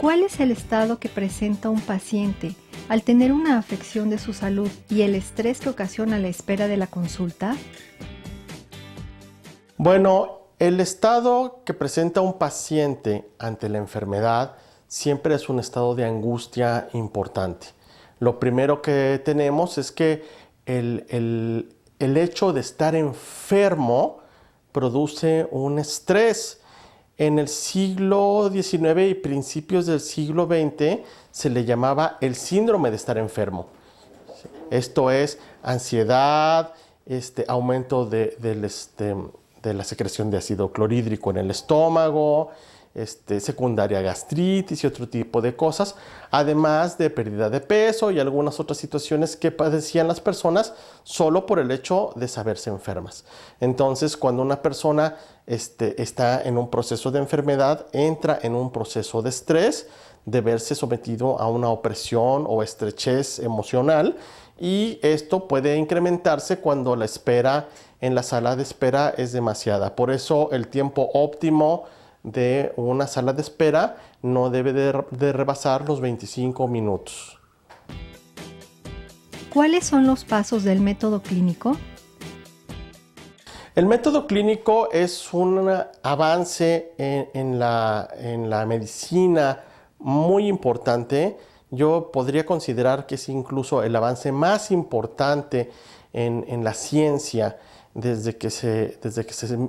¿Cuál es el estado que presenta un paciente al tener una afección de su salud y el estrés que ocasiona la espera de la consulta? Bueno, el estado que presenta un paciente ante la enfermedad siempre es un estado de angustia importante. Lo primero que tenemos es que el hecho de estar enfermo produce un estrés. En el siglo XIX y principios del siglo XX se le llamaba el síndrome de estar enfermo. Esto es ansiedad, aumento de la secreción de ácido clorhídrico en el estómago, secundaria gastritis y otro tipo de cosas, además de pérdida de peso y algunas otras situaciones que padecían las personas solo por el hecho de saberse enfermas. Entonces, cuando una persona está en un proceso de enfermedad, entra en un proceso de estrés, de verse sometido a una opresión o estrechez emocional, y esto puede incrementarse cuando la espera en la sala de espera es demasiada. Por eso el tiempo óptimo de una sala de espera no debe de rebasar los 25 minutos. ¿Cuáles son los pasos del método clínico? El método clínico es un avance en la medicina muy importante. Yo podría considerar que es incluso el avance más importante en la ciencia desde que se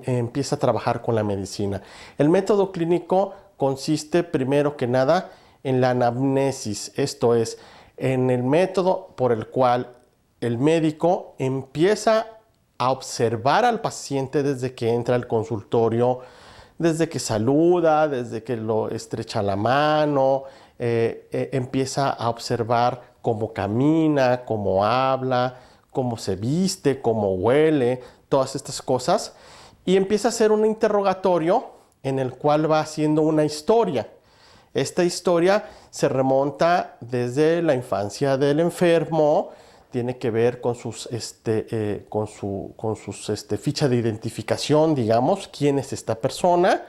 empieza a trabajar con la medicina. El método clínico consiste primero que nada en la anamnesis, esto es, en el método por el cual el médico empieza a observar al paciente desde que entra al consultorio, desde que saluda, desde que lo estrecha la mano, empieza a observar cómo camina, cómo habla, cómo se viste, cómo huele, todas estas cosas, y empieza a hacer un interrogatorio en el cual va haciendo una historia. Esta historia se remonta desde la infancia del enfermo, tiene que ver con sus ficha de identificación, digamos, quién es esta persona,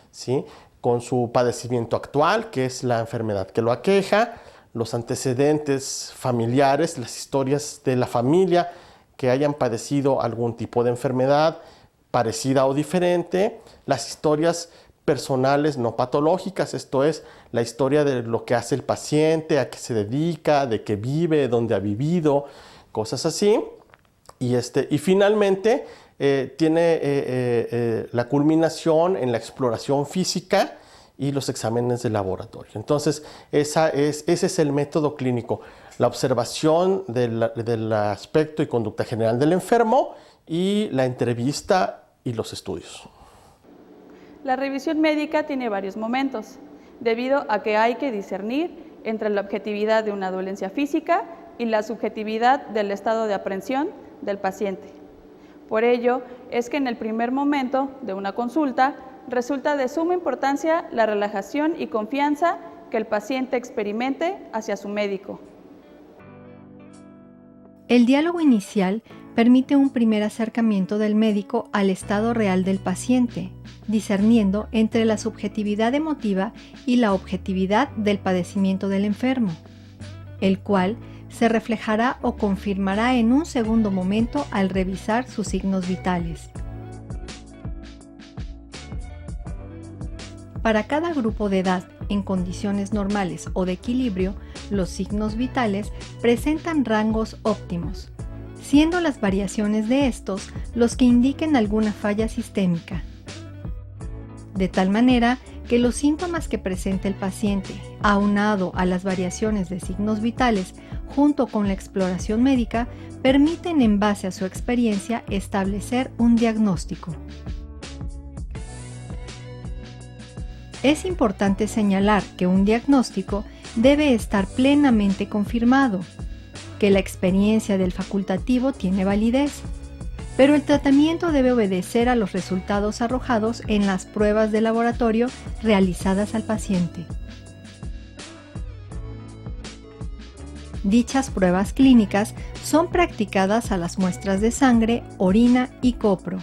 ¿sí? Con su padecimiento actual, que es la enfermedad que lo aqueja, los antecedentes familiares, las historias de la familia que hayan padecido algún tipo de enfermedad parecida o diferente, las historias personales no patológicas, esto es, la historia de lo que hace el paciente, a qué se dedica, de qué vive, dónde ha vivido, cosas así. Y finalmente tiene la culminación en la exploración física y los exámenes de laboratorio. Entonces, ese es el método clínico, la observación del aspecto y conducta general del enfermo y la entrevista y los estudios. La revisión médica tiene varios momentos, debido a que hay que discernir entre la objetividad de una dolencia física y la subjetividad del estado de aprehensión del paciente. Por ello, es que en el primer momento de una consulta resulta de suma importancia la relajación y confianza que el paciente experimente hacia su médico. El diálogo inicial permite un primer acercamiento del médico al estado real del paciente, discerniendo entre la subjetividad emotiva y la objetividad del padecimiento del enfermo, el cual se reflejará o confirmará en un segundo momento al revisar sus signos vitales. Para cada grupo de edad, en condiciones normales o de equilibrio, los signos vitales presentan rangos óptimos, siendo las variaciones de estos los que indiquen alguna falla sistémica. De tal manera que los síntomas que presenta el paciente, aunado a las variaciones de signos vitales junto con la exploración médica, permiten en base a su experiencia establecer un diagnóstico. Es importante señalar que un diagnóstico debe estar plenamente confirmado, que la experiencia del facultativo tiene validez, pero el tratamiento debe obedecer a los resultados arrojados en las pruebas de laboratorio realizadas al paciente. Dichas pruebas clínicas son practicadas a las muestras de sangre, orina y copro,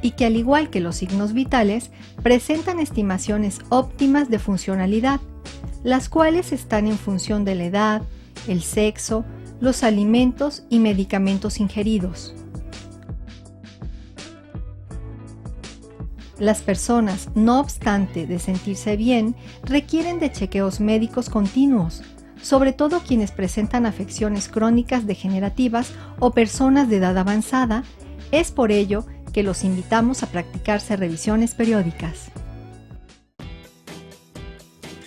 y que al igual que los signos vitales, presentan estimaciones óptimas de funcionalidad, las cuales están en función de la edad, el sexo, los alimentos y medicamentos ingeridos. Las personas, no obstante de sentirse bien, requieren de chequeos médicos continuos, sobre todo quienes presentan afecciones crónicas degenerativas o personas de edad avanzada. Es por ello que los invitamos a practicarse revisiones periódicas.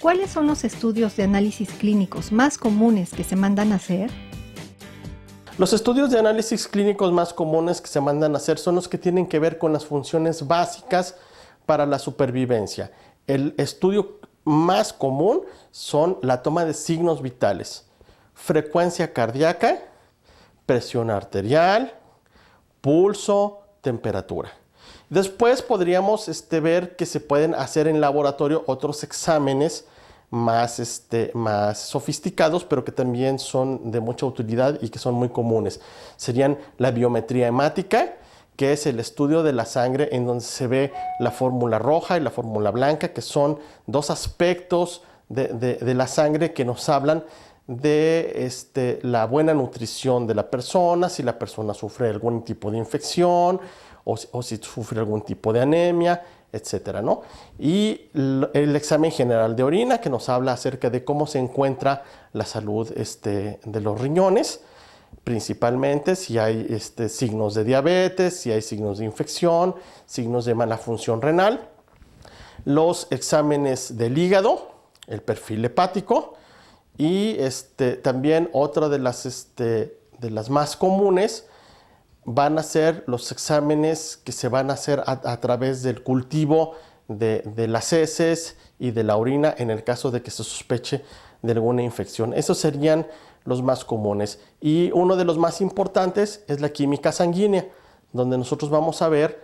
¿Cuáles son los estudios de análisis clínicos más comunes que se mandan a hacer? Los estudios de análisis clínicos más comunes que se mandan a hacer son los que tienen que ver con las funciones básicas para la supervivencia. El estudio más común son la toma de signos vitales, frecuencia cardíaca, presión arterial, pulso, temperatura. Después podríamos ver que se pueden hacer en laboratorio otros exámenes más sofisticados, pero que también son de mucha utilidad y que son muy comunes. Serían la biometría hemática, que es el estudio de la sangre en donde se ve la fórmula roja y la fórmula blanca, que son dos aspectos de la sangre que nos hablan de la buena nutrición de la persona, si la persona sufre algún tipo de infección o si sufre algún tipo de anemia, etcétera, ¿no? Y el examen general de orina, que nos habla acerca de cómo se encuentra la salud de los riñones, principalmente si hay signos de diabetes, si hay signos de infección, signos de mala función renal. Los exámenes del hígado, el perfil hepático, y también otra de las más comunes van a ser los exámenes que se van a hacer a través del cultivo de las heces y de la orina en el caso de que se sospeche de alguna infección. Esos serían los más comunes. Y uno de los más importantes es la química sanguínea, donde nosotros vamos a ver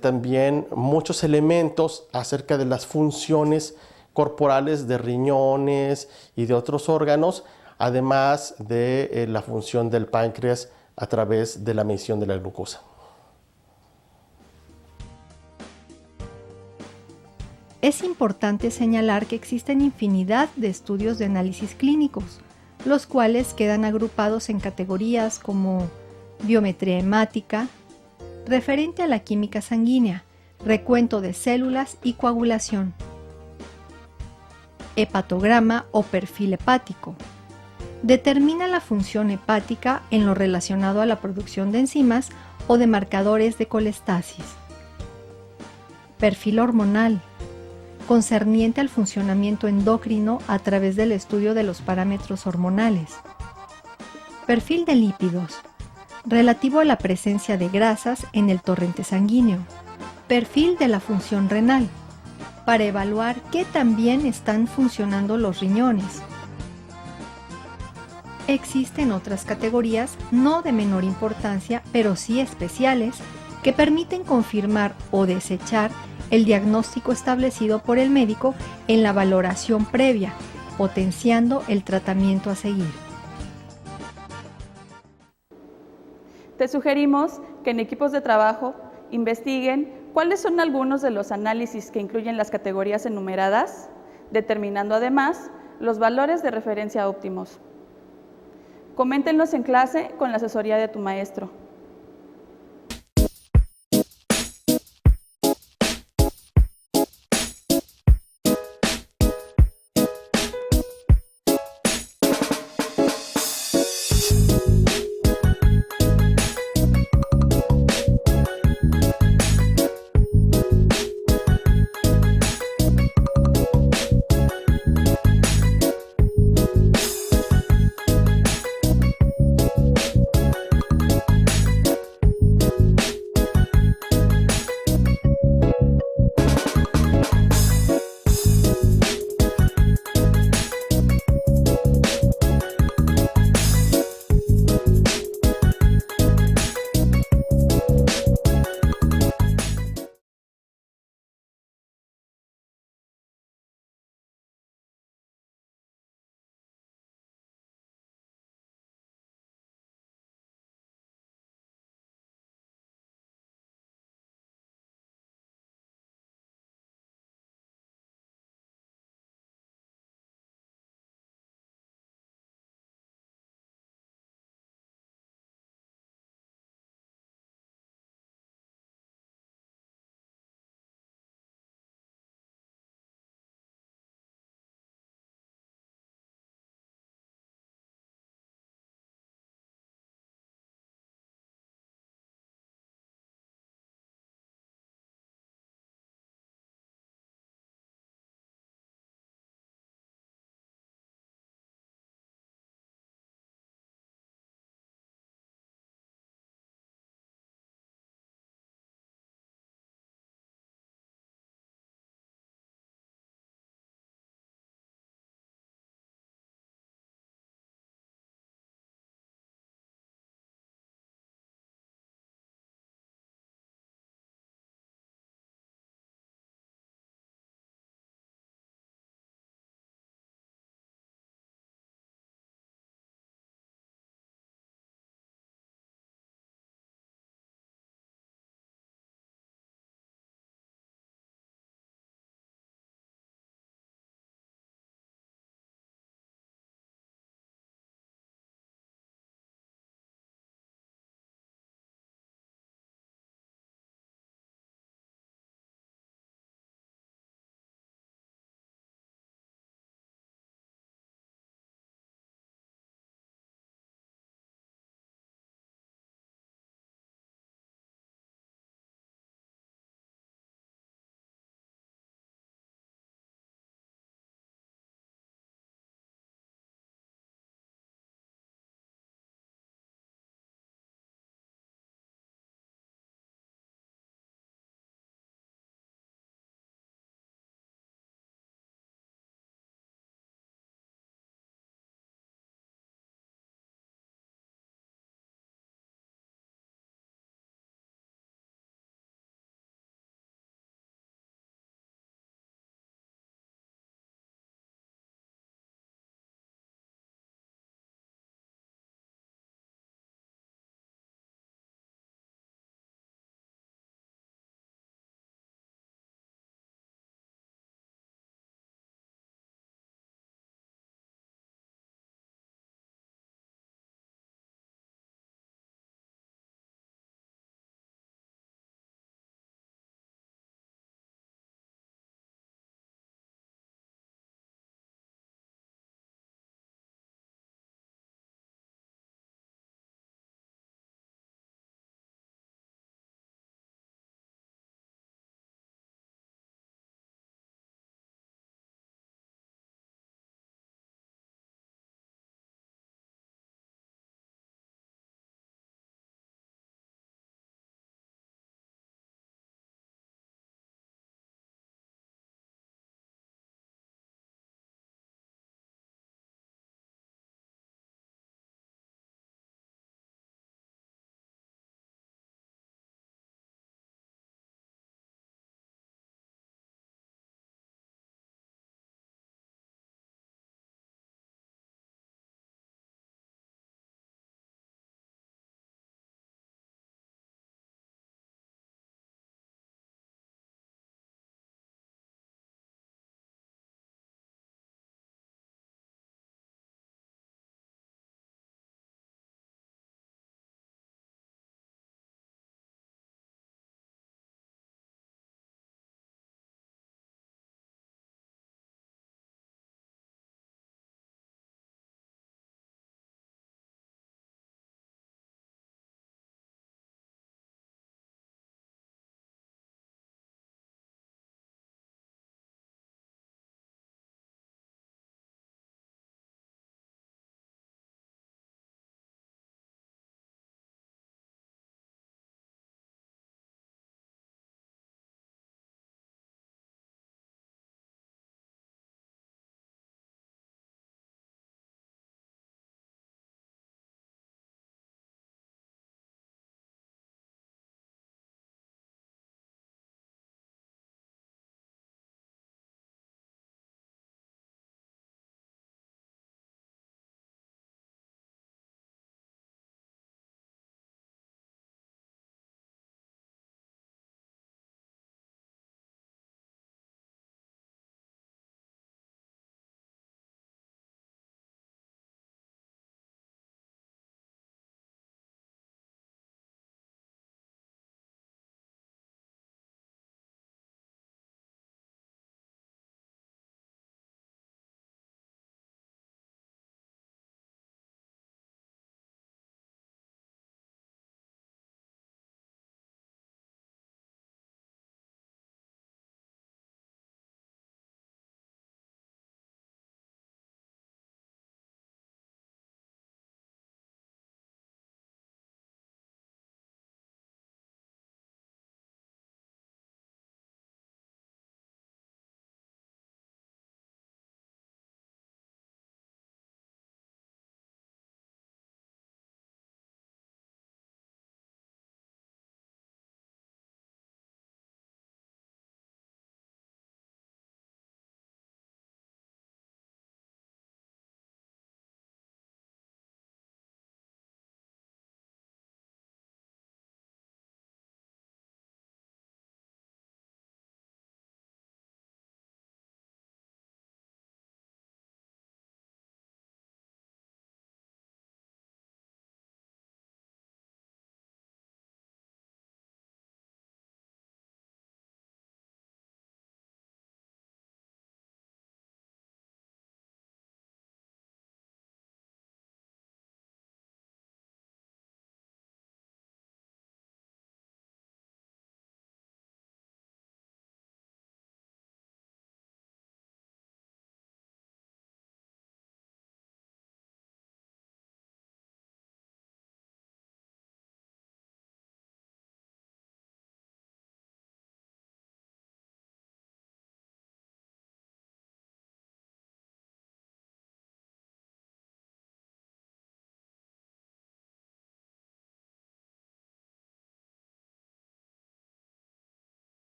también muchos elementos acerca de las funciones corporales de riñones y de otros órganos, además de la función del páncreas a través de la medición de la glucosa. Es importante señalar que existen infinidad de estudios de análisis clínicos, los cuales quedan agrupados en categorías como biometría hemática, referente a la química sanguínea, recuento de células y coagulación, hepatograma o perfil hepático. Determina la función hepática en lo relacionado a la producción de enzimas o de marcadores de colestasis. Perfil hormonal, concerniente al funcionamiento endocrino a través del estudio de los parámetros hormonales. Perfil de lípidos, relativo a la presencia de grasas en el torrente sanguíneo. Perfil de la función renal, para evaluar qué tan bien están funcionando los riñones. Existen otras categorías, no de menor importancia, pero sí especiales, que permiten confirmar o desechar el diagnóstico establecido por el médico en la valoración previa, potenciando el tratamiento a seguir. Te sugerimos que en equipos de trabajo investiguen cuáles son algunos de los análisis que incluyen las categorías enumeradas, determinando además los valores de referencia óptimos. Coméntenlos en clase con la asesoría de tu maestro.